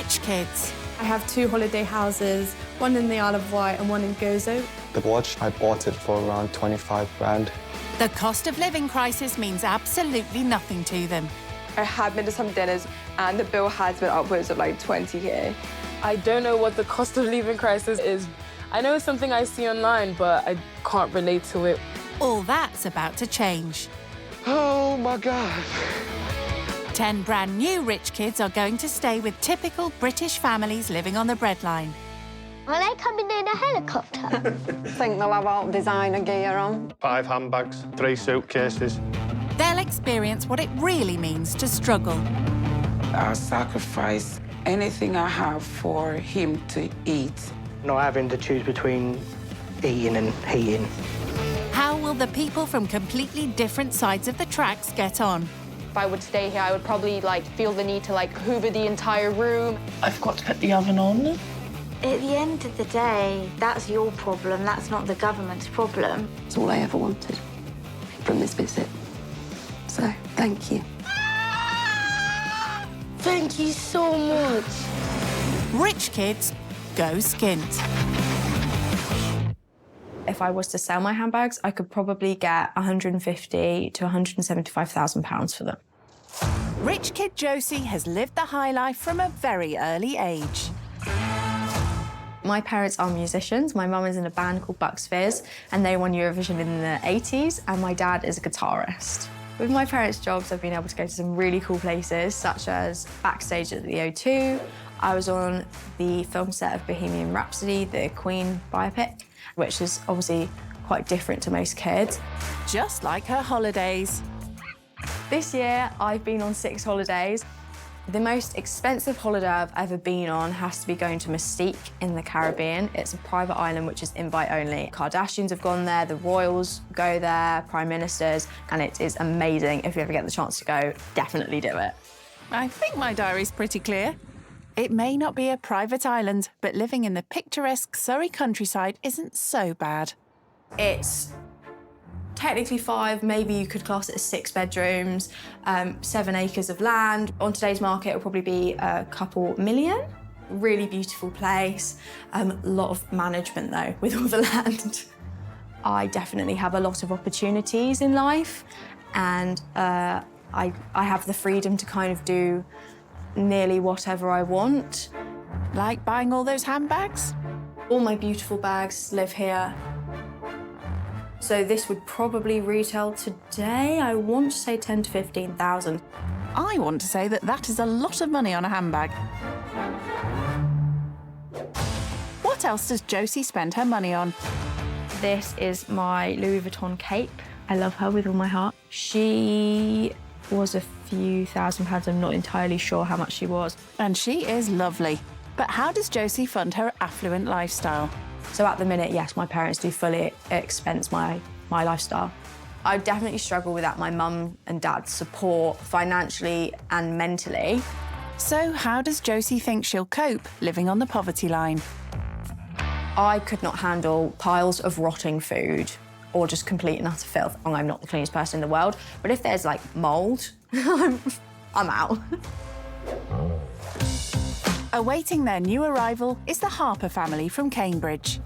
rich kids. I have 2 holiday houses, one in the Isle of Wight and one in Gozo. The watch, I bought it for around 25 grand. The cost of living crisis means absolutely nothing to them. I have been to some dinners and the bill has been upwards of like 20k. I don't know what the cost of living crisis is. I know it's something I see online, but I can't relate to it. All that's about to change. Oh, my God. 10 brand new rich kids are going to stay with typical British families living on the breadline. Are they coming in a helicopter? I think they'll have all designer gear on. 5 handbags, 3 suitcases. They'll experience what it really means to struggle. I'll sacrifice anything I have for him to eat. Not having to choose between eating and heating. How will the people from completely different sides of the tracks get on? If I would stay here, I would probably feel the need to hoover the entire room. I forgot to put the oven on. At the end of the day, that's your problem. That's not the government's problem. It's all I ever wanted from this visit. So, thank you. Thank you so much. Rich kids go skint. If I was to sell my handbags, I could probably get 150 to 175,000 pounds for them. Rich kid Josie has lived the high life from a very early age. My parents are musicians. My mum is in a band called Bucks Fizz, and they won Eurovision in the 80s, and my dad is a guitarist. With my parents' jobs, I've been able to go to some really cool places, such as backstage at the O2. I was on the film set of Bohemian Rhapsody, the Queen biopic, which is obviously quite different to most kids. Just like her holidays. This year, I've been on 6 holidays. The most expensive holiday I've ever been on has to be going to Mystique in the Caribbean. It's a private island which is invite only. Kardashians have gone there, the royals go there, prime ministers, and it is amazing. If you ever get the chance to go, definitely do it. I think my diary's pretty clear. It may not be a private island, but living in the picturesque Surrey countryside isn't so bad. It's technically 5, maybe you could class it as 6 bedrooms, 7 acres of land. On today's market, it'll probably be a couple million. Really beautiful place. A lot of management, though, with all the land. I definitely have a lot of opportunities in life, and I have the freedom to kind of do nearly whatever I want. Like buying all those handbags? All my beautiful bags live here. So this would probably retail today, I want to say 10 to 15,000. I want to say that that is a lot of money on a handbag. What else does Josie spend her money on? This is my Louis Vuitton cape. I love her with all my heart. She was a few £1,000s, I'm not entirely sure how much she was. And she is lovely. But how does Josie fund her affluent lifestyle? So at the minute, yes, my parents do fully expense my lifestyle. I definitely struggle without my mum and dad's support financially and mentally. So how does Josie think she'll cope living on the poverty line? I could not handle piles of rotting food or just complete and utter filth. I'm not the cleanest person in the world, but if there's mould, I'm out. Awaiting their new arrival is the Harper family from Cambridge.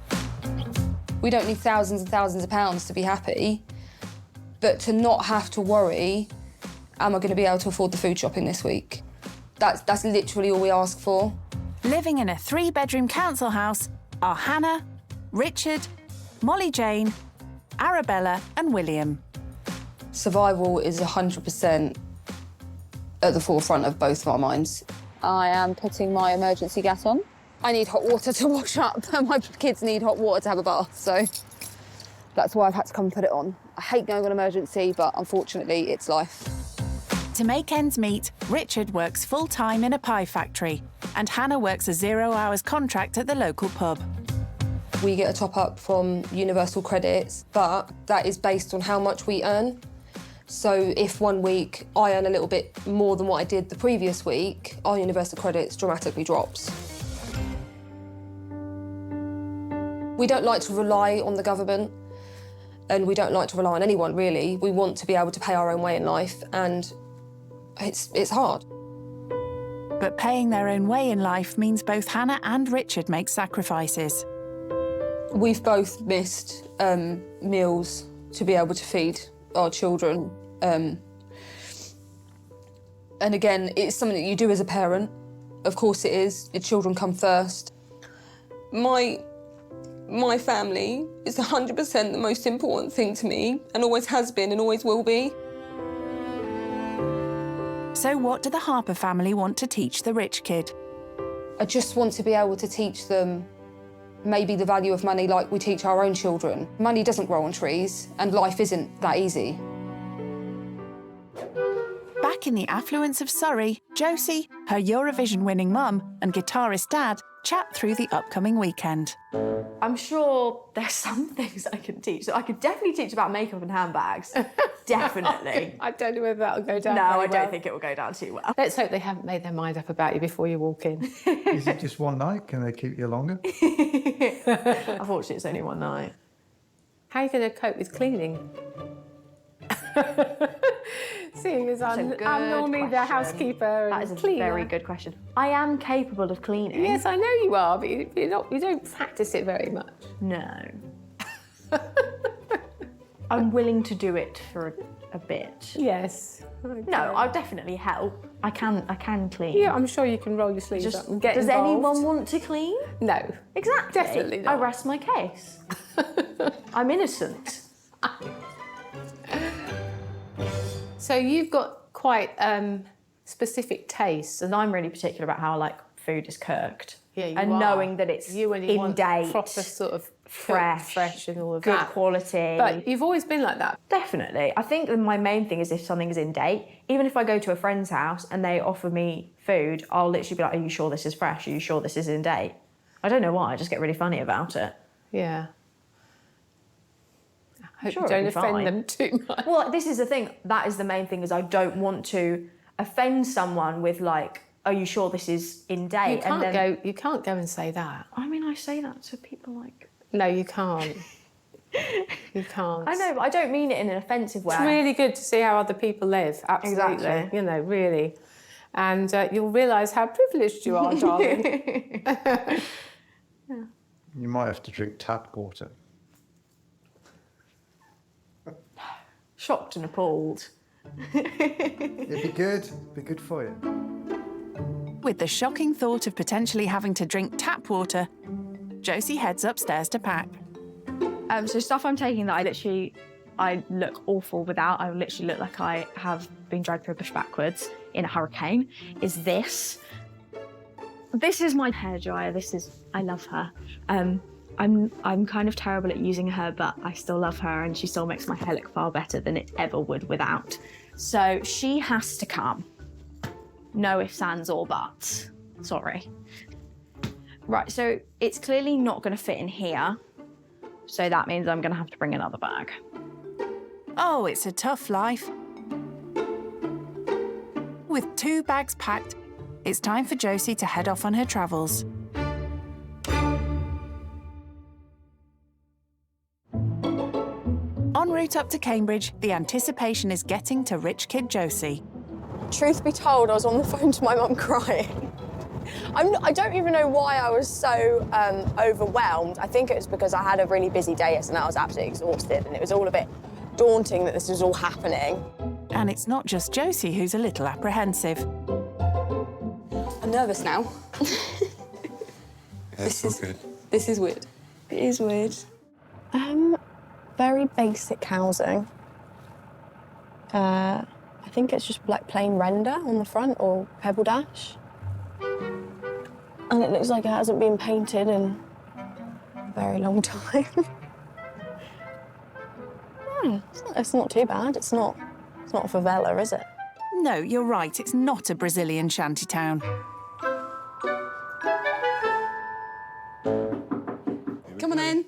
We don't need thousands and thousands of pounds to be happy, but to not have to worry, am I going to be able to afford the food shopping this week? That's literally all we ask for. Living in a 3-bedroom council house are Hannah, Richard, Molly Jane, Arabella and William. Survival is 100% at the forefront of both of our minds. I am putting my emergency gas on. I need hot water to wash up, and my kids need hot water to have a bath, so that's why I've had to come and put it on. I hate going on emergency, but unfortunately, it's life. To make ends meet, Richard works full-time in a pie factory, and Hannah works a 0-hours contract at the local pub. We get a top-up from Universal Credits, but that is based on how much we earn. So if one week I earn a little bit more than what I did the previous week, our Universal Credits dramatically drops. We don't like to rely on the government, and we don't like to rely on anyone, really. We want to be able to pay our own way in life, and it's hard. But paying their own way in life means both Hannah and Richard make sacrifices. We've both missed meals to be able to feed our children. And again, it's something that you do as a parent. Of course it is. Your children come first. My family is 100% the most important thing to me, and always has been and always will be. So what do the Harper family want to teach the rich kid? I just want to be able to teach them maybe the value of money like we teach our own children. Money doesn't grow on trees, and life isn't that easy. Back in the affluence of Surrey, Josie, her Eurovision-winning mum, and guitarist dad chat through the upcoming weekend. I'm sure there's some things I can teach. So I could definitely teach about makeup and handbags. Definitely. I don't know whether that'll go down. No, I very don't well. think it will go down too well. Let's hope they haven't made their mind up about you before you walk in. Is it just one night? Can they keep you longer? Unfortunately, it's only one night. How are you going to cope with cleaning? Seeing as I'm normally the housekeeper and that is a cleaner. very good question. I am capable of cleaning. Yes, I know you are, but you don't practice it very much. No. I'm willing to do it for a bit. Yes. Okay. No, I'll definitely help. I can clean. Yeah, I'm sure you can roll your sleeves up and get Does involved. anyone want to clean? No. Exactly. Definitely not. I rest my case. I'm innocent. So you've got quite specific tastes. And I'm really particular about how I like food is cooked. Yeah, you and are. knowing that it's you in date, proper sort of fresh and all of good that. quality. But you've always been like that. Definitely. I think that my main thing is if something is in date, even if I go to a friend's house and they offer me food, I'll literally be like, are you sure this is fresh? Are you sure this is in date? I don't know why, I just get really funny about it. Yeah. I hope Sure, you don't it'll be offend fine. them too much. Well, this is the thing. That is the main thing, is I don't want to offend someone with like, are you sure this is in date? You can't go and say that. I mean, I say that to people like... No, you can't. You can't. I know, but I don't mean it in an offensive way. It's really good to see how other people live, absolutely. Exactly. You know, really. And you'll realise how privileged you are, darling. You might have to drink tap water. Shocked and appalled. It'd be good. It'd be good for you. With the shocking thought of potentially having to drink tap water, Josie heads upstairs to pack. So stuff I'm taking that I look awful without, I literally look like I have been dragged through a bush backwards in a hurricane, is this. This is my hairdryer. I love her. I'm kind of terrible at using her, but I still love her, and she still makes my hair look far better than it ever would without. So she has to come. No ifs, ands, or buts. Sorry. Right, so it's clearly not going to fit in here. So that means I'm going to have to bring another bag. Oh, it's a tough life. With 2 bags packed, it's time for Josie to head off on her travels. En route up to Cambridge, the anticipation is getting to rich kid Josie. Truth be told, I was on the phone to my mum crying. I don't even know why I was so overwhelmed. I think it was because I had a really busy day yesterday and I was absolutely exhausted, and it was all a bit daunting that this was all happening. And it's not just Josie who's a little apprehensive. I'm nervous now. This is good. This is weird. It is weird. Very basic housing. I think it's just like plain render on the front or pebble dash. And it looks like it hasn't been painted in a very long time. It's not too bad. It's not a favela, is it? No, you're right, it's not a Brazilian shantytown. Come on in.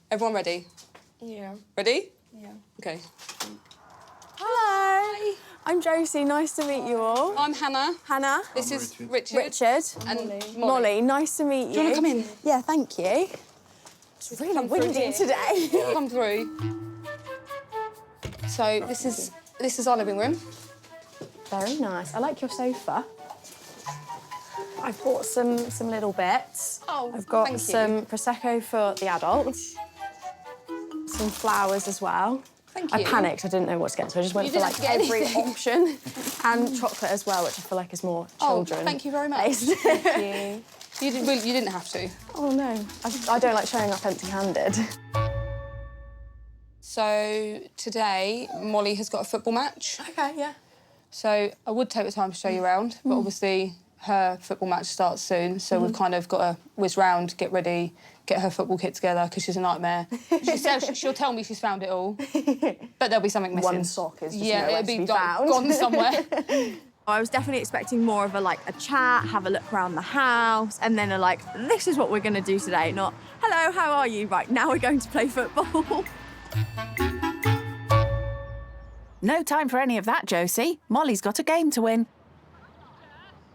Everyone ready? Yeah. Ready? Yeah. Okay. Hello. I'm Josie. Nice to meet you all. I'm Hannah. Hannah. This is Richard. Richard. And Molly. Nice to meet you. Do you want to come in? Yeah, thank you. It's really windy today. Come through. So this is our living room. Very nice. I like your sofa. I've bought some little bits. Oh, I've got thank you. some Prosecco for the adults. Some flowers as well. Thank you. I panicked, I didn't know what to get, so I just went for like every option. And chocolate as well, which I feel like is more children. Oh, thank you very much. Thank you. You didn't have to. Oh no, I don't like showing up empty-handed. So today, Molly has got a football match. Okay, yeah. So I would take the time to show you around, but obviously her football match starts soon, so we've kind of got to whiz round, get ready, get her football kit together, because she's a nightmare. She'll tell me she's found it all, but there'll be something missing. One sock is just yeah, nowhere it'll to be found. gone somewhere. I was definitely expecting more of a chat, have a look around the house, and then this is what we're going to do today, not, hello, how are you? Right, now we're going to play football. No time for any of that, Josie. Molly's got a game to win.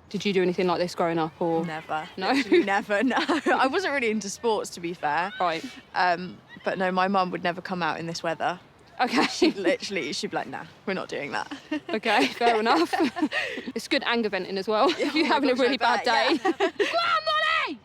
Did you do anything like this growing up, or...? Never. No? Never, no. I wasn't really into sports, to be fair. Right. But no, my mum would never come out in this weather. OK. She'd be like, nah, we're not doing that. OK, fair enough. It's good anger venting as well, if you're having a really bad day. Yeah. Go on, Molly!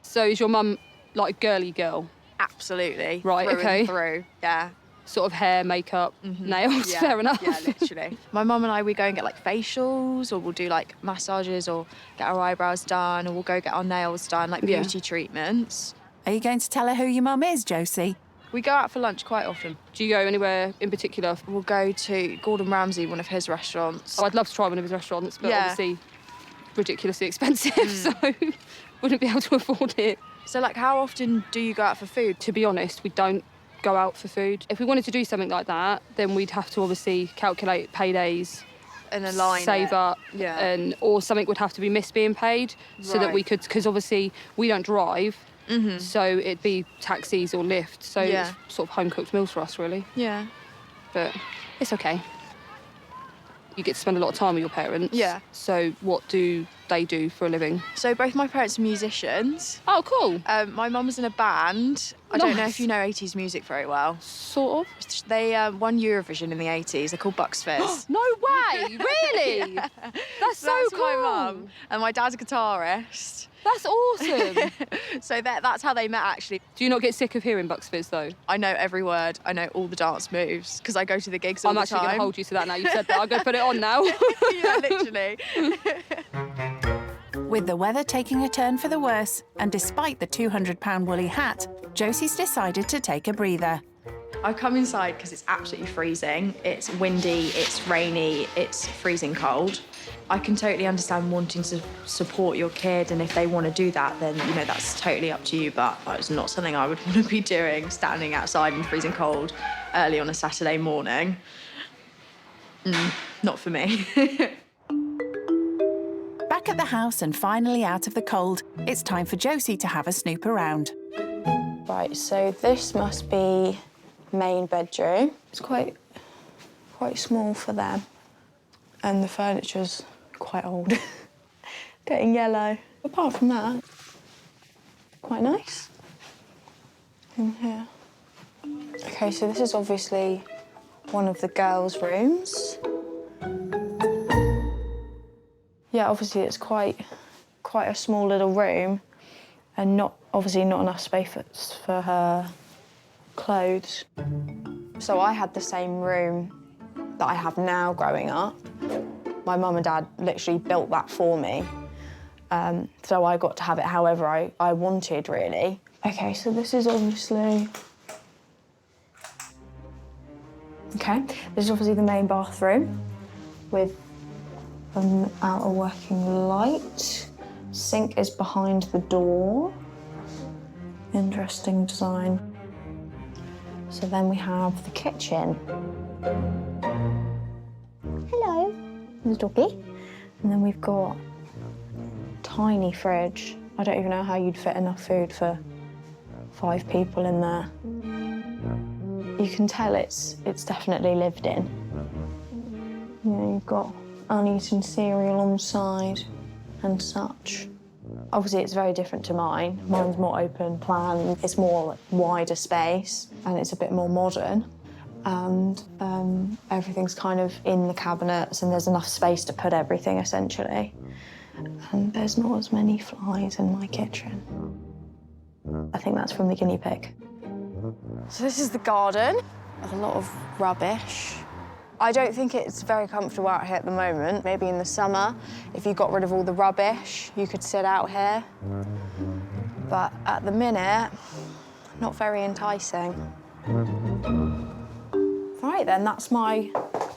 So is your mum, like, a girly girl? Absolutely. Right, through OK. and through, yeah. Sort of hair, makeup, nails, Yeah, fair enough. Yeah, literally. My mum and I, we go and get facials, or we'll do massages, or get our eyebrows done, or we'll go get our nails done, beauty treatments. Are you going to tell her who your mum is, Josie? We go out for lunch quite often. Do you go anywhere in particular? We'll go to Gordon Ramsay, one of his restaurants. Oh, I'd love to try one of his restaurants, but Yeah. obviously ridiculously expensive, so wouldn't be able to afford it. So, how often do you go out for food? To be honest, we don't go out for food. If we wanted to do something like that, then we'd have to obviously calculate paydays, And align save it. up, Yeah. or something would have to be missed being paid so that we could, because obviously we don't drive, so it'd be taxis or Lyft, so Yeah. it's sort of home-cooked meals for us, really. Yeah. But it's okay. You get to spend a lot of time with your parents. Yeah. So what do they do for a living? So both my parents are musicians. Oh, cool. My mum was in a band. I don't know Nice. if you know 80s music very well. Sort of. They won Eurovision in the 80s. They're called Bucks Fizz. No way! Really? Yeah. That's so That's cool. my mum. And my dad's a guitarist. That's awesome. So that's how they met, actually. Do you not get sick of hearing Bucks Fizz, though? I know every word. I know all the dance moves because I go to the gigs all I'm the actually time. going to hold you to that now. You've said that. I'm going to put it on now. Yeah, literally. With the weather taking a turn for the worse, and despite the £200 woolly hat, Josie's decided to take a breather. I come inside because it's absolutely freezing. It's windy, it's rainy, it's freezing cold. I can totally understand wanting to support your kid, and if they want to do that, then, that's totally up to you, but it's not something I would want to be doing, standing outside in freezing cold early on a Saturday morning. Not for me. Back at the house and finally out of the cold, it's time for Josie to have a snoop around. Right, so this must be main bedroom. It's quite small for them. And the furniture's quite old. Getting yellow. Apart from that, quite nice in here. OK, so this is obviously one of the girls' rooms. Yeah, obviously it's quite a small little room, and obviously not enough space for her clothes. So I had the same room that I have now growing up. My mum and dad literally built that for me. So I got to have it however I wanted, really. OK, so this is obviously... OK, this is obviously the main bathroom with an outer working light. Sink is behind the door. Interesting design. So then we have the kitchen. Hello, there's doggy. And then we've got a tiny fridge. I don't even know how you'd fit enough food for 5 people in there. You can tell it's definitely lived in. You've got uneaten cereal on the side and such. Obviously, it's very different to mine. Mine's more open plan. It's more wider space, and it's a bit more modern. and everything's kind of in the cabinets and there's enough space to put everything, essentially. And there's not as many flies in my kitchen. I think that's from the guinea pig. So this is the garden. A lot of rubbish. I don't think it's very comfortable out here at the moment. Maybe in the summer, if you got rid of all the rubbish, you could sit out here. But at the minute, not very enticing. Right then, that's my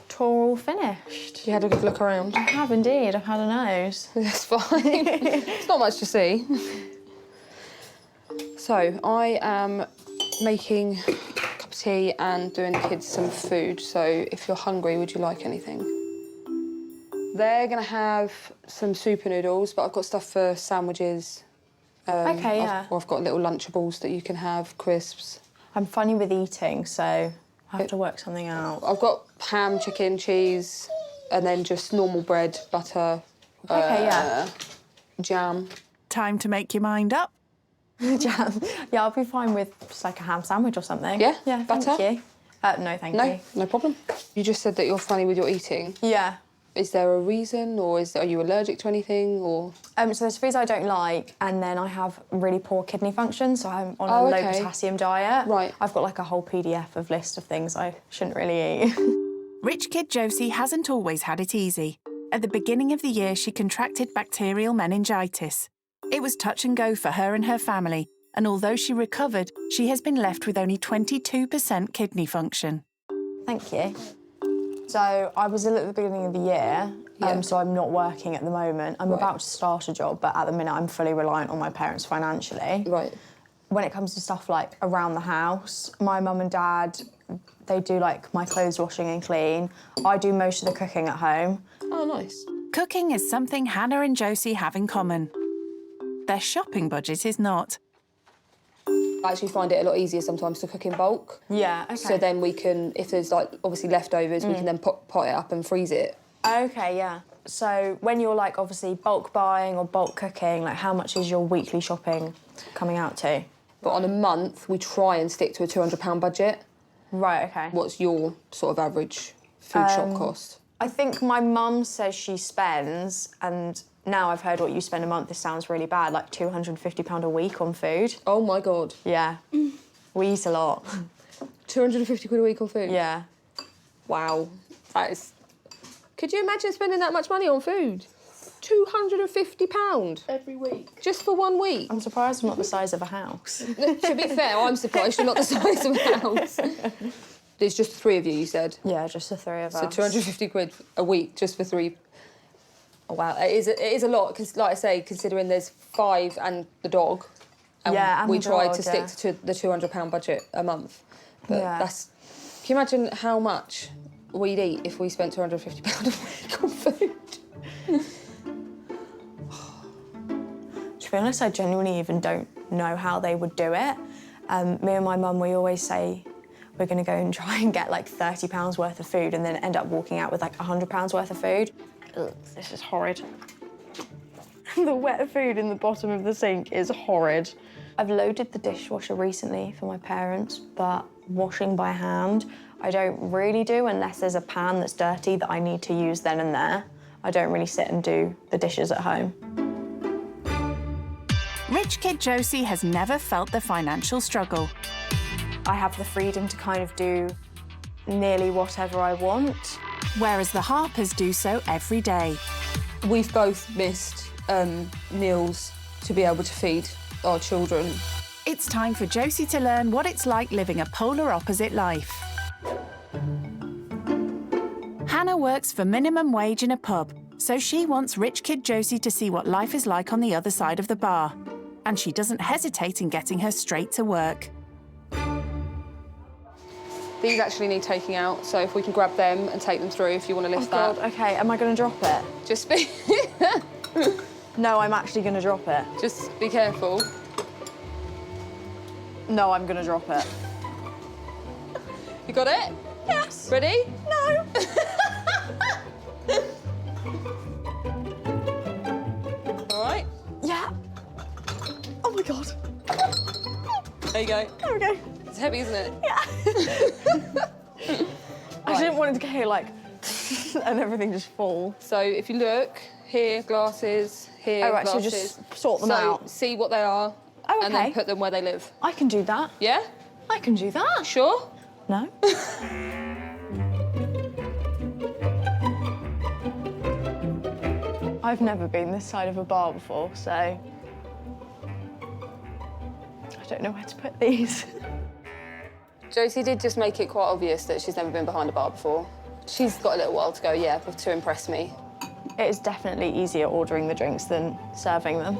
tour all finished. You had a good look around? I have indeed, I've had a nose. That's fine. It's not much to see. So, I am making a cup of tea and doing the kids some food. So, if you're hungry, would you like anything? They're going to have some super noodles, but I've got stuff for sandwiches. OK, yeah. I've got little Lunchables that you can have, crisps. I'm funny with eating, so I have to work something out. I've got ham, chicken, cheese, and then just normal bread, butter, OK, yeah. jam. Time to make your mind up. Jam. Yeah, I'll be fine with just like a ham sandwich or something. Yeah? Yeah, Butter? thank you. No, thank you. No problem. You just said that you're funny with your eating. Yeah. Is there a reason, or are you allergic to anything, or...? So there's foods I don't like, and then I have really poor kidney function, so I'm on a low potassium diet. Right. I've got like a whole PDF of list of things I shouldn't really eat. Rich kid Josie hasn't always had it easy. At the beginning of the year, she contracted bacterial meningitis. It was touch and go for her and her family, and although she recovered, she has been left with only 22% kidney function. Thank you. So I was ill at the beginning of the year, so I'm not working at the moment. I'm about to start a job, but at the minute I'm fully reliant on my parents financially. Right. When it comes to stuff like around the house, my mum and dad, they do like my clothes washing and clean. I do most of the cooking at home. Oh, nice. Cooking is something Hannah and Josie have in common. Their shopping budget is not. I actually find it a lot easier sometimes to cook in bulk. Yeah, OK. So then we can, if there's like obviously leftovers, we can then pot it up and freeze it. OK, yeah. So when you're like obviously bulk buying or bulk cooking, like how much is your weekly shopping coming out to? But on a month, we try and stick to a £200 budget. Right, OK. What's your sort of average food shop cost? I think my mum says she spends, and now I've heard what you spend a month, this sounds really bad, like £250 a week on food. Oh my God. Yeah. We eat a lot. 250 quid a week on food? Yeah. Wow. That is... Could you imagine spending that much money on food? £250 every week. Just for 1 week? I'm surprised I'm not the size of a house. To be fair, I'm surprised you're not the size of a house. There's just 3 of you, you said? Yeah, just the 3 of us. So 250 quid a week just for 3. Oh, wow, it is a lot, because, like I say, considering there's 5 and the dog. And yeah, and we the try dog, to stick to the £200 budget a month. But that's... Can you imagine how much we'd eat if we spent £250 a week on food? To be honest, I genuinely even don't know how they would do it. Me and my mum, we always say we're going to go and try and get like £30 worth of food and then end up walking out with like £100 worth of food. Ugh, this is horrid. The wet food in the bottom of the sink is horrid. I've loaded the dishwasher recently for my parents, but washing by hand, I don't really do unless there's a pan that's dirty that I need to use then and there. I don't really sit and do the dishes at home. Rich kid Josie has never felt the financial struggle. I have the freedom to kind of do nearly whatever I want. Whereas the Harpers do so every day. We've both missed meals to be able to feed our children. It's time for Josie to learn what it's like living a polar opposite life. Hannah works for minimum wage in a pub, so she wants rich kid Josie to see what life is like on the other side of the bar. And she doesn't hesitate in getting her straight to work. These actually need taking out, so if we can grab them and take them through if you want to lift that. God, OK, am I going to drop it? Just be... No, I'm actually going to drop it. Just be careful. No, I'm going to drop it. You got it? Yes. Ready? No. All right. Yeah. Oh, my God. There you go. There we go. It's heavy, isn't it? Yeah. want it to go here, like, and everything just fall. So if you look, here, glasses, here, Oh, right, so glasses. just sort them out. See what they are, Oh, and then put them where they live. I can do that. Yeah? I can do that. Sure? No. I've never been this side of a bar before, so I don't know where to put these. Josie did just make it quite obvious that she's never been behind a bar before. She's got a little while to go, yeah, to impress me. It is definitely easier ordering the drinks than serving them.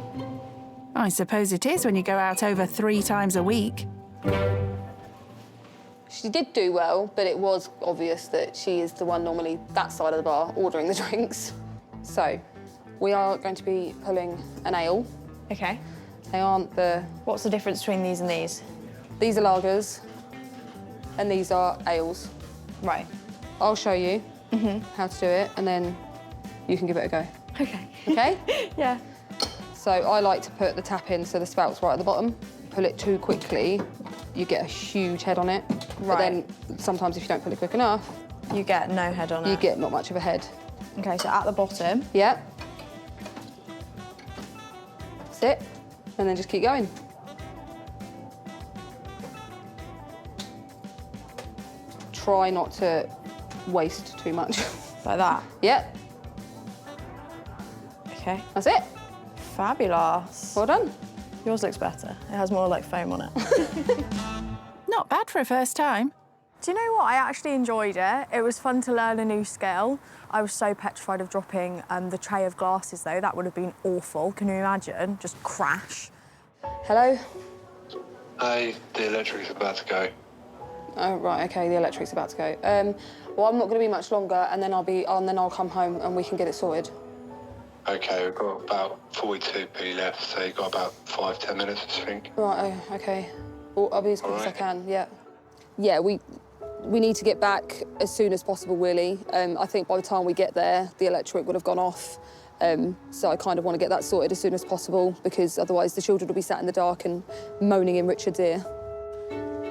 I suppose it is when you go out over 3 times a week. She did do well, but it was obvious that she is the one normally that side of the bar ordering the drinks. So, we are going to be pulling an ale. OK. They aren't the... What's the difference between these and these? These are lagers, and these are ales. Right. I'll show you how to do it, and then you can give it a go. OK. OK? Yeah. So I like to put the tap in so the spout's right at the bottom. Pull it too quickly, you get a huge head on it. Right. But then sometimes if you don't pull it quick enough, you get no head on it. You get not much of a head. OK, so at the bottom. Yeah. That's it. And then just keep going. Try not to waste too much. Like that? Yep. OK. That's it. Fabulous. Well done. Yours looks better. It has more, like, foam on it. Not bad for a first time. Do you know what? I actually enjoyed it. It was fun to learn a new skill. I was so petrified of dropping the tray of glasses, though. That would have been awful. Can you imagine? Just crash. Hello? Hey, the electric's about to go. Oh, right, OK, the electric's about to go. Well, I'm not going to be much longer, and then I'll come home and we can get it sorted. OK, we've got about 42p left, so you've got about 5-10 minutes, I think. Right, oh, OK. Well, I'll be as quick as I can, yeah. Yeah, we need to get back as soon as possible, really. I think by the time we get there, the electric would have gone off. So I kind of want to get that sorted as soon as possible, because otherwise the children will be sat in the dark and moaning in Richard's ear.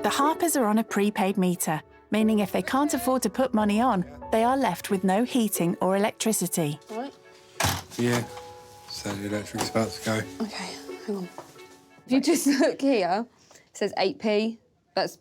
The Harpers are on a prepaid meter, meaning if they can't afford to put money on, they are left with no heating or electricity. Right. Yeah, so the electric's about to go. OK, hang on. If you just look here, it says 8p. That's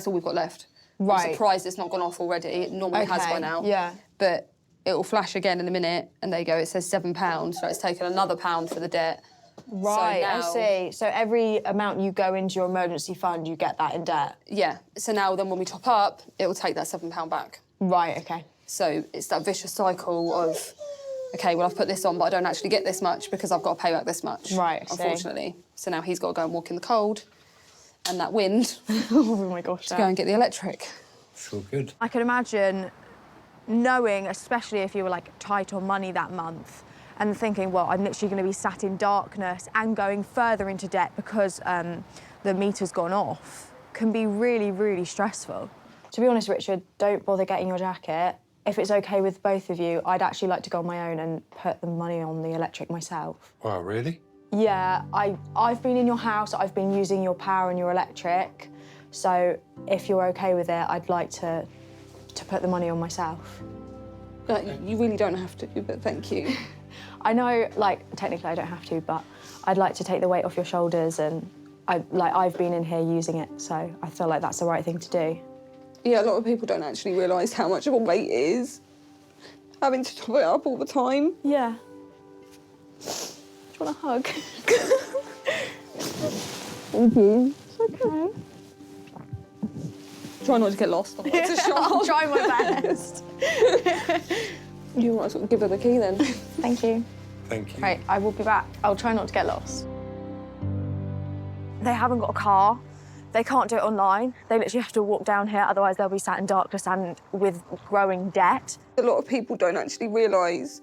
all we've got left. Right. I'm surprised it's not gone off already. It normally has by now. Yeah. But it will flash again in a minute, and there you go, it says £7, so it's taken another £1 for the debt. Right, so now, I see. So every amount you go into your emergency fund, you get that in debt? Yeah, so now then when we top up, it will take that £7 back. Right, OK. So it's that vicious cycle of, OK, well, I've put this on, but I don't actually get this much because I've got to pay back this much. Right, I see. Unfortunately. So now he's got to go and walk in the cold and that wind Oh, my gosh. to go and get the electric. Sure good. I can imagine knowing, especially if you were, like, tight on money that month, and thinking, well, I'm literally going to be sat in darkness and going further into debt because the meter's gone off, can be really, really stressful. To be honest, Richard, don't bother getting your jacket. If it's OK with both of you, I'd actually like to go on my own and put the money on the electric myself. Wow, really? Yeah, I've been in your house, I've been using your power and your electric, so if you're OK with it, I'd like to put the money on myself. You really don't have to, but thank you. I know, like, technically I don't have to, but I'd like to take the weight off your shoulders, and I've been in here using it, so I feel like that's the right thing to do. Yeah, a lot of people don't actually realise how much of a weight it is, having to top it up all the time. Yeah. Do you want a hug? Thank you. It's OK. Try not to get lost. I'll try my best. You might as well give her the key then. Thank you. Thank you. Right, I will be back. I'll try not to get lost. They haven't got a car. They can't do it online. They literally have to walk down here, otherwise they'll be sat in darkness and with growing debt. A lot of people don't actually realise,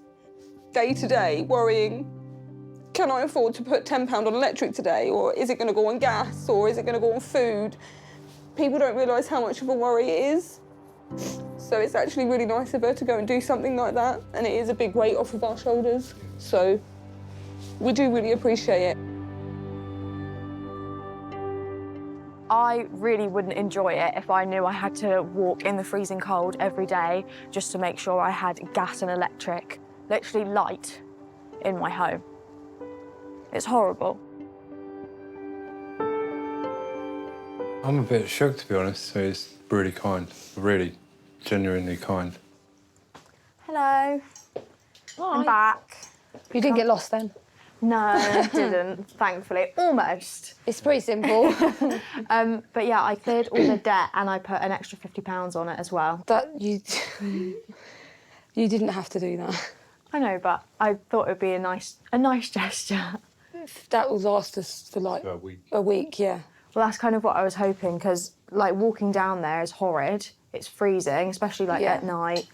day to day, worrying, can I afford to put £10 on electric today? Or is it going to go on gas? Or is it going to go on food? People don't realise how much of a worry it is. So it's actually really nice of her to go and do something like that, and it is a big weight off of our shoulders. So we do really appreciate it. I really wouldn't enjoy it if I knew I had to walk in the freezing cold every day just to make sure I had gas and electric, literally light, in my home. It's horrible. I'm a bit shocked, to be honest, so it's really kind, really genuinely kind. Hello. I'm back. You didn't get lost then? No, I didn't, thankfully. Almost. It's pretty simple. But yeah, I cleared all the debt and I put an extra £50 on it as well. You didn't have to do that. I know, but I thought it would be a nice gesture. That will last us for like a week, yeah. Well, that's kind of what I was hoping, because like walking down there is horrid. It's freezing, especially like at night,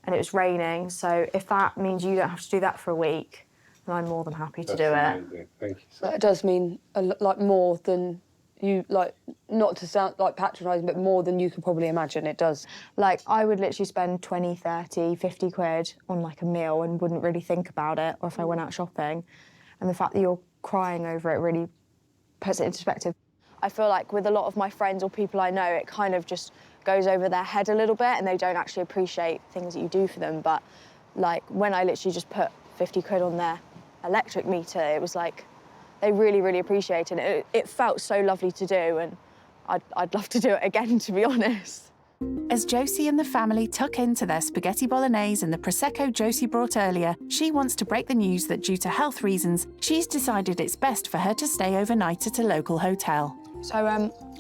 and it was raining. So if that means you don't have to do that for a week, then I'm more than happy to do it. Amazing. Thank you. That does mean like more than you, like, not to sound like patronising, but more than you could probably imagine. It does. Like, I would literally spend 20, 30, 50 quid on like a meal and wouldn't really think about it, or if I went out shopping. And the fact that you're crying over it really puts it into perspective. I feel like with a lot of my friends or people I know, it kind of just goes over their head a little bit and they don't actually appreciate things that you do for them. But like when I literally just put 50 quid on their electric meter, it was like they really, really appreciated it. It felt so lovely to do, and I'd love to do it again, to be honest. As Josie and the family tuck into their spaghetti bolognese and the Prosecco Josie brought earlier, she wants to break the news that due to health reasons, she's decided it's best for her to stay overnight at a local hotel. So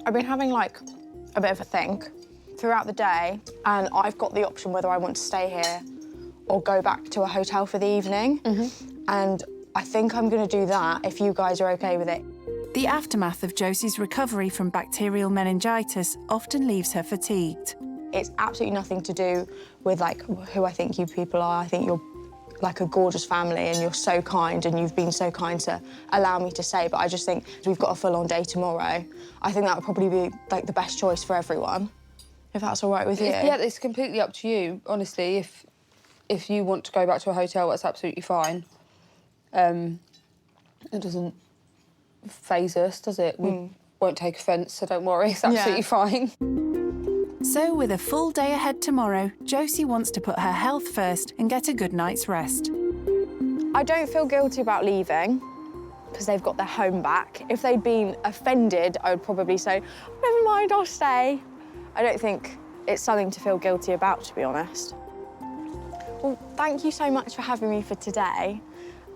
I've been having like a bit of a think throughout the day, and I've got the option whether I want to stay here or go back to a hotel for the evening. And I think I'm going to do that if you guys are OK with it. The aftermath of Josie's recovery from bacterial meningitis often leaves her fatigued. It's absolutely nothing to do with like who I think you people are. I think you're like a gorgeous family and you're so kind, and you've been so kind to allow me to stay. But I just think we've got a full-on day tomorrow. I think that would probably be like the best choice for everyone, if that's all right with you. Yeah, it's completely up to you, honestly. If you want to go back to a hotel, that's absolutely fine. It doesn't faze us, does it? We won't take offence, so don't worry, it's absolutely fine. So with a full day ahead tomorrow, Josie wants to put her health first and get a good night's rest. I don't feel guilty about leaving because they've got their home back. If they'd been offended, I would probably say, never mind, I'll stay. I don't think it's something to feel guilty about, to be honest. Well, thank you so much for having me for today,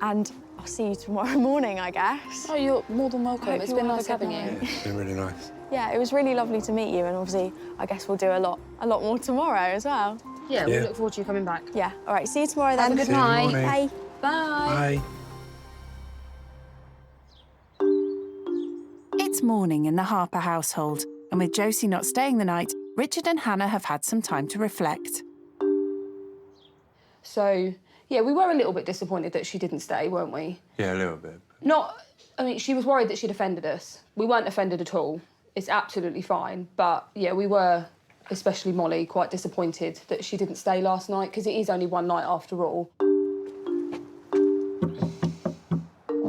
and I'll see you tomorrow morning, I guess. Oh, you're more than welcome. It's been nice having you. Yeah, it's been really nice. Yeah, it was really lovely to meet you, and obviously, I guess we'll do a lot more tomorrow as well. Yeah, we look forward to you coming back. Yeah, all right, see you tomorrow then. Have a good night. Bye. Bye. Bye. It's morning in the Harper household, and with Josie not staying the night, Richard and Hannah have had some time to reflect. So, yeah, we were a little bit disappointed that she didn't stay, weren't we? Yeah, a little bit. I mean, she was worried that she'd offended us. We weren't offended at all. It's absolutely fine. But, yeah, we were, especially Molly, quite disappointed that she didn't stay last night, because it is only one night after all.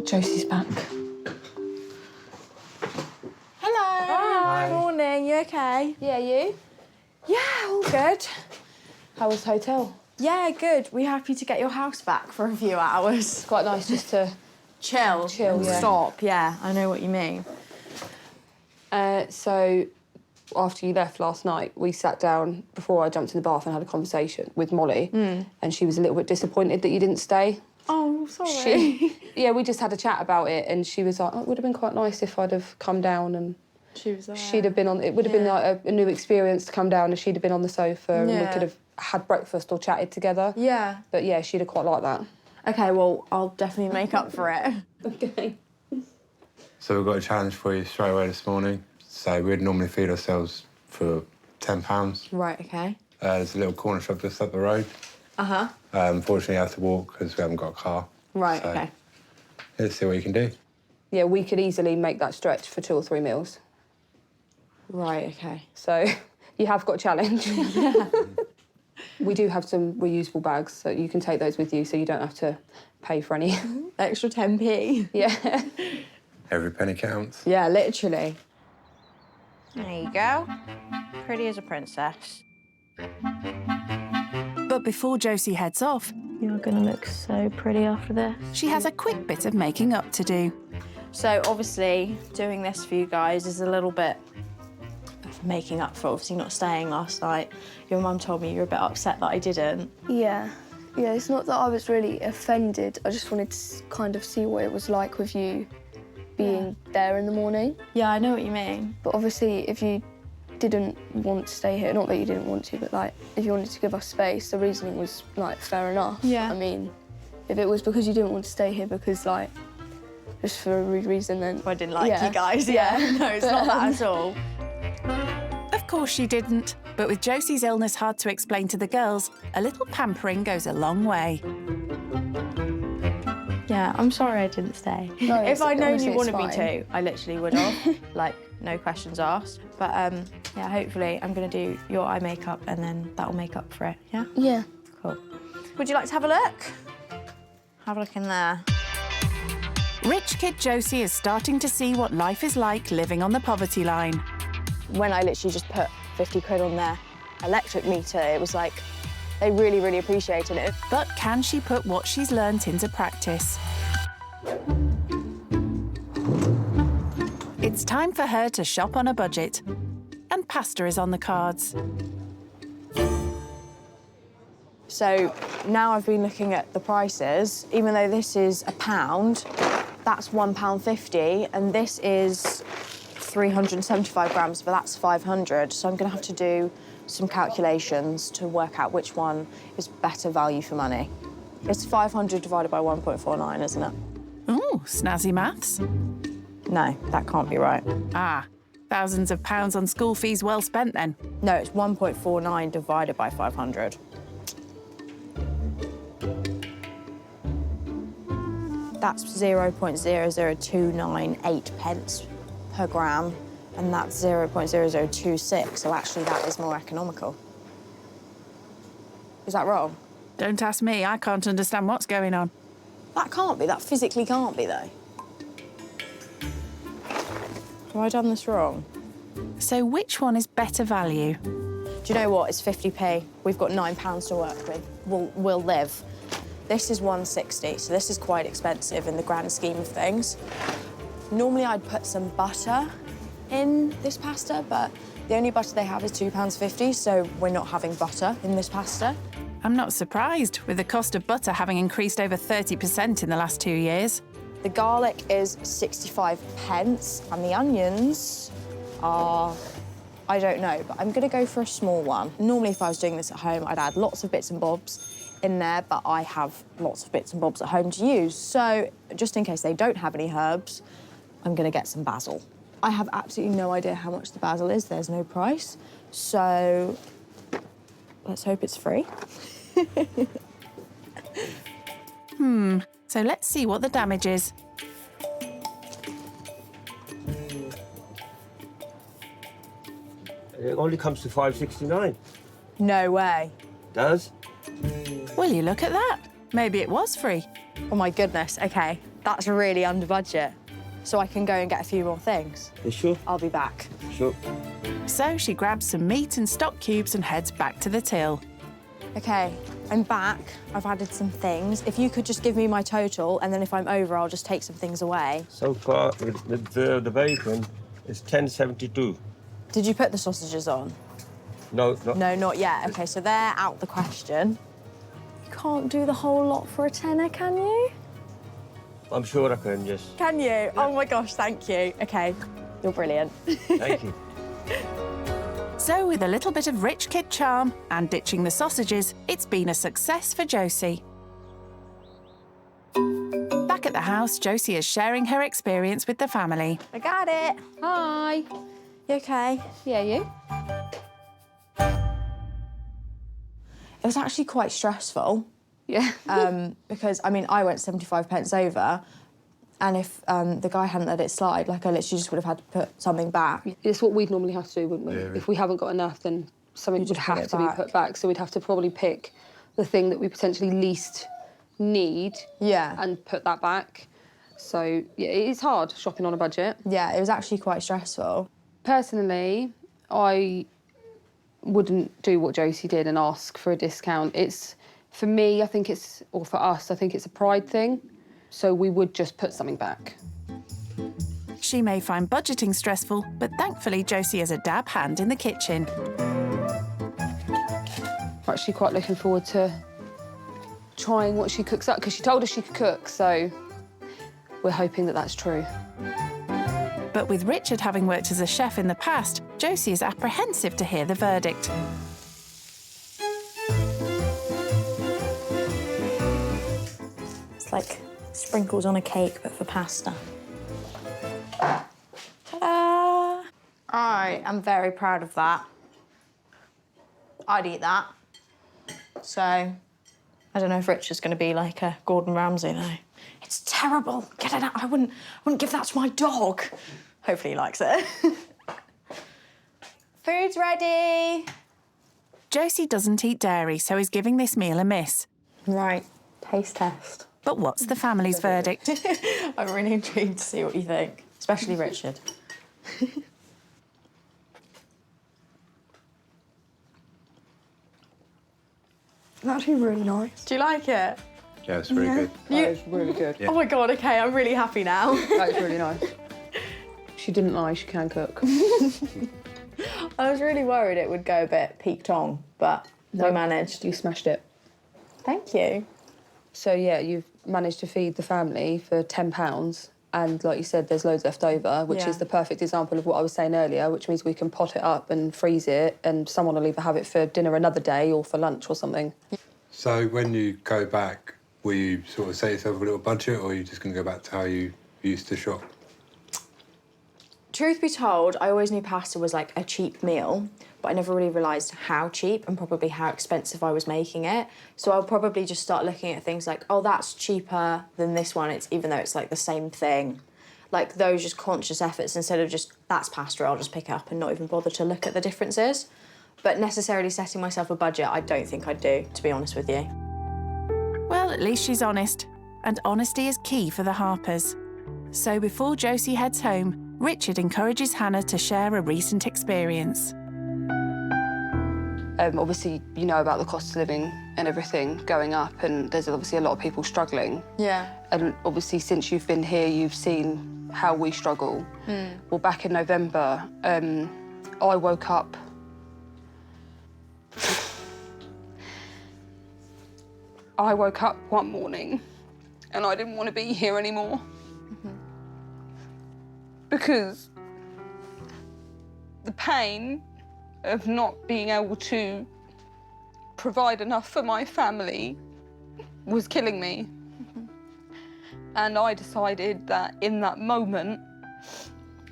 Josie's back. Hello. Hi. Morning, you OK? Yeah, you? Yeah, all good. How was the hotel? Yeah, good. We're happy to get your house back for a few hours. It's quite nice just to... Chill, yeah. Stop, yeah, I know what you mean. So, after you left last night, we sat down before I jumped in the bath and had a conversation with Molly, and she was a little bit disappointed that you didn't stay. Oh, sorry. Yeah, we just had a chat about it, and she was like, oh, it would have been quite nice if I'd have come down and... She was there. She'd have been on... It would have been like a new experience to come down, and she'd have been on the sofa and we could have had breakfast or chatted together. Yeah. But, yeah, she'd have quite liked that. OK, well, I'll definitely make up for it. OK. So we've got a challenge for you straight away this morning. So we'd normally feed ourselves for £10. Right, OK. There's a little corner shop just up the road. Uh-huh. Unfortunately, I have to walk because we haven't got a car. Right, so, OK. Let's see what you can do. Yeah, we could easily make that stretch for 2 or 3 meals. Right, OK. So you have got a challenge. Yeah. We do have some reusable bags, so you can take those with you so you don't have to pay for any. Extra 10p. Yeah. Every penny counts. Yeah, literally. There you go. Pretty as a princess. But before Josie heads off, You're gonna look so pretty after this. she has a quick bit of making up to do. So obviously, doing this for you guys is a little bit of making up for obviously not staying last night. Your mum told me you were a bit upset that I didn't. Yeah. Yeah, it's not that I was really offended. I just wanted to kind of see what it was like with you being there in the morning. Yeah, I know what you mean. But obviously, if you didn't want to stay here, not that you didn't want to, but like, if you wanted to give us space, the reasoning was like fair enough. Yeah. I mean, if it was because you didn't want to stay here because like, just for a rude reason, then... I didn't like you guys, yeah. No, it's not that at all. Of course she didn't, but with Josie's illness hard to explain to the girls, a little pampering goes a long way. Yeah, I'm sorry I didn't stay. No, if I'd known honestly, you it's wanted me fine. to, I literally would have. Like, no questions asked. But yeah, hopefully I'm gonna do your eye makeup and then that'll make up for it, yeah? Yeah. Cool. Would you like to have a look? Have a look in there. Rich kid Josie is starting to see what life is like living on the poverty line. When I literally just put 50 quid on their electric meter, it was like, they really, really appreciated it. But can she put what she's learnt into practice? It's time for her to shop on a budget. And pasta is on the cards. So now I've been looking at the prices. Even though this is £1, that's £1.50, and this is 375 grams, but that's 500. So I'm gonna have to do some calculations to work out which one is better value for money. It's 500 divided by 1.49, isn't it? Ooh, snazzy maths. No, that can't be right. Ah, thousands of pounds on school fees well spent then. No, it's 1.49 divided by 500. That's 0.00298 pence per gram, and that's 0.0026, so actually that is more economical. Is that wrong? Don't ask me, I can't understand what's going on. That can't be, that physically can't be, though. Have I done this wrong? So which one is better value? Do you know what? It's 50p. We've got £9 to work with. We'll live. This is 160, so this is quite expensive in the grand scheme of things. Normally I'd put some butter in this pasta, but the only butter they have is £2.50, so we're not having butter in this pasta. I'm not surprised, with the cost of butter having increased over 30% in the last 2 years. The garlic is 65 pence, and the onions are, I don't know, but I'm gonna go for a small one. Normally, if I was doing this at home, I'd add lots of bits and bobs in there, but I have lots of bits and bobs at home to use. So just in case they don't have any herbs, I'm gonna get some basil. I have absolutely no idea how much the basil is. There's no price. So let's hope it's free. So let's see what the damage is. It only comes to $5.69. No way. Does? Will you look at that? Maybe it was free. Oh my goodness, okay. That's really under budget. So I can go and get a few more things. You sure? I'll be back. Sure. So she grabs some meat and stock cubes and heads back to the till. Okay, I'm back. I've added some things. If you could just give me my total, and then if I'm over, I'll just take some things away. So far, the bacon is $10.72. Did you put the sausages on? No, No, not yet. Okay, so they're out the question. You can't do the whole lot for a tenner, can you? I'm sure I can, yes. Can you? Yeah. Oh my gosh, thank you. Okay, you're brilliant. Thank you. So with a little bit of rich kid charm and ditching the sausages, it's been a success for Josie. Back at the house, Josie is sharing her experience with the family. I got it. Hi. You okay? Yeah, you? It was actually quite stressful. Yeah. Because, I mean, I went 75 pence over, and if the guy hadn't let it slide, like, I literally just would have had to put something back. It's what we'd normally have to do, wouldn't we? Yeah. If we haven't got enough, then something would have to be put back. So we'd have to probably pick the thing that we potentially least need and put that back. So, yeah, it's hard shopping on a budget. Yeah, it was actually quite stressful. Personally, I wouldn't do what Josie did and ask for a discount. For me, I think or for us, I think it's a pride thing. So we would just put something back. She may find budgeting stressful, but thankfully Josie has a dab hand in the kitchen. I'm actually quite looking forward to trying what she cooks up, because she told us she could cook, so we're hoping that that's true. But with Richard having worked as a chef in the past, Josie is apprehensive to hear the verdict. It's like sprinkles on a cake, but for pasta. Ta-da! I am very proud of that. I'd eat that. So, I don't know if Richard's going to be like a Gordon Ramsay, though. It's terrible. Get it out. I wouldn't give that to my dog. Hopefully he likes it. Food's ready. Josie doesn't eat dairy, so is giving this meal a miss. Right, taste test. But what's the family's verdict? I'm really intrigued to see what you think, especially Richard. It's actually really nice. Do you like it? Yeah, it's really good. That is really good. Yeah. Oh my God, OK, I'm really happy now. That is really nice. She didn't lie, she can cook. I was really worried it would go a bit Peak Tong, but we managed. You smashed it. Thank you. So, yeah, you've managed to feed the family for £10, and like you said, there's loads left over, which is the perfect example of what I was saying earlier, which means we can pot it up and freeze it, and someone will either have it for dinner another day or for lunch or something. So when you go back, will you sort of set yourself a little budget, or are you just going to go back to how you used to shop? Truth be told, I always knew pasta was like a cheap meal, but I never really realised how cheap and probably how expensive I was making it. So I'll probably just start looking at things like, oh, that's cheaper than this one, even though it's like the same thing. Like those just conscious efforts instead of just, that's pasta, I'll just pick it up and not even bother to look at the differences. But necessarily setting myself a budget, I don't think I'd do, to be honest with you. Well, at least she's honest. And honesty is key for the Harpers. So before Josie heads home, Richard encourages Hannah to share a recent experience. Obviously, you know about the cost of living and everything going up, and there's obviously a lot of people struggling. Yeah. And obviously, since you've been here, you've seen how we struggle. Well, back in November, I woke up... I woke up one morning and I didn't want to be here anymore. Because the pain of not being able to provide enough for my family was killing me. And I decided that in that moment,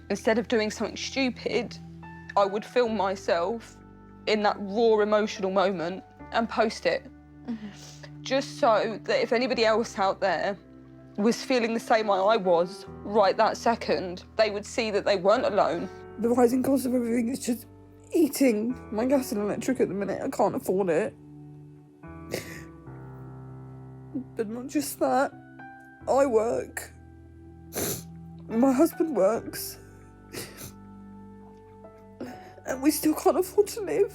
instead of doing something stupid, I would film myself in that raw emotional moment and post it. Just so that if anybody else out there was feeling the same way I was right that second, they would see that they weren't alone. The rising cost of everything is just eating my gas and electric at the minute. I can't afford it. But not just that. I work. My husband works. And we still can't afford to live.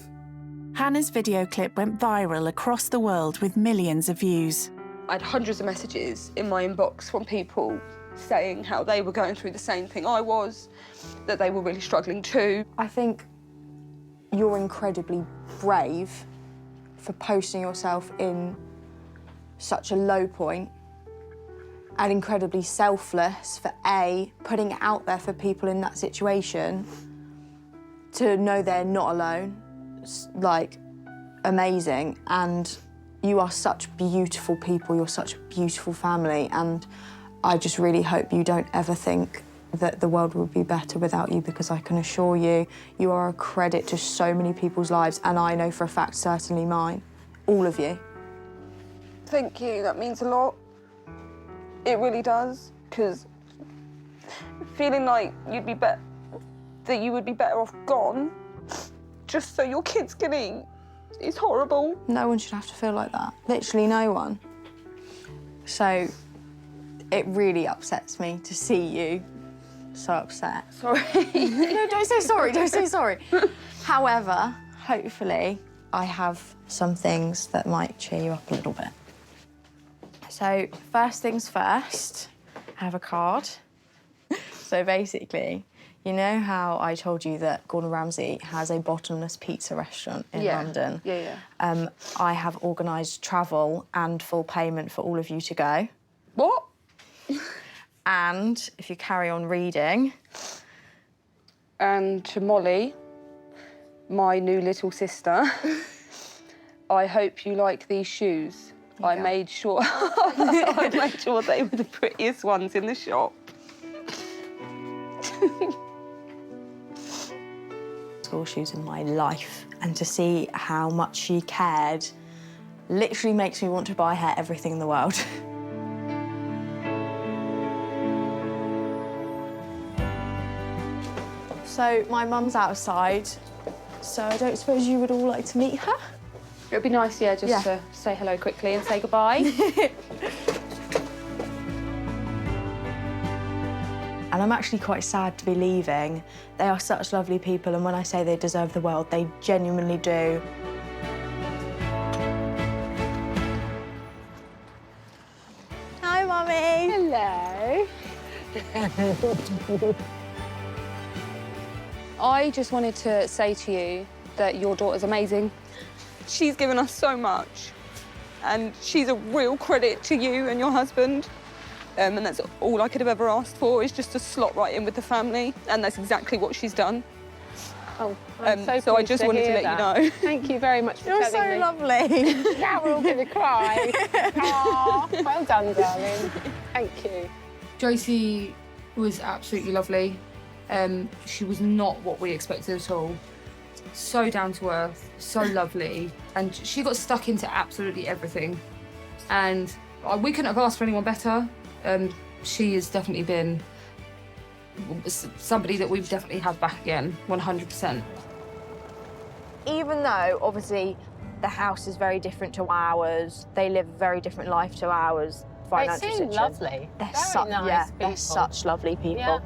Hannah's video clip went viral across the world with millions of views. I had hundreds of messages in my inbox from people saying how they were going through the same thing I was, that they were really struggling too. I think you're incredibly brave for posting yourself in such a low point, and incredibly selfless for putting it out there for people in that situation to know they're not alone. It's, like, amazing. And you are such beautiful people, you're such a beautiful family, and I just really hope you don't ever think that the world would be better without you, because I can assure you, you are a credit to so many people's lives, and I know for a fact, certainly mine, all of you. Thank you, that means a lot. It really does, because feeling like you would be better off gone, just so your kids can eat, is horrible. No one should have to feel like that. Literally no one. So it really upsets me to see you so upset. Sorry. No, don't say sorry, don't say sorry. However, hopefully, I have some things that might cheer you up a little bit. So, first things first, I have a card. So basically, you know how I told you that Gordon Ramsay has a bottomless pizza restaurant in London? Yeah. I have organised travel and full payment for all of you to go. What? And if you carry on reading... And to Molly, my new little sister, I hope you like these shoes. I made sure I made sure they were the prettiest ones in the shop. School shoes in my life, and to see how much she cared literally makes me want to buy her everything in the world. So my mum's outside, so I don't suppose you would all like to meet her? It would be nice, yeah, just to say hello quickly and say goodbye. And I'm actually quite sad to be leaving. They are such lovely people, and when I say they deserve the world, they genuinely do. Hi, Mummy. Hello. I just wanted to say to you that your daughter's amazing. She's given us so much, and she's a real credit to you and your husband. And that's all I could have ever asked for, is just to slot right in with the family, and that's exactly what she's done. Oh, so I just wanted to let you know. Thank you very much for You're telling me. so lovely. Now we're all going to cry. Oh, well done, darling. Thank you. Josie was absolutely lovely. She was not what we expected at all. So down to earth, so lovely, and she got stuck into absolutely everything. And we couldn't have asked for anyone better. She has definitely been somebody that we've definitely had back again, 100%. Even though, obviously, the house is very different to ours, they live a very different life to ours. They seem lovely. They're Very nice people. they're such lovely people. Yeah.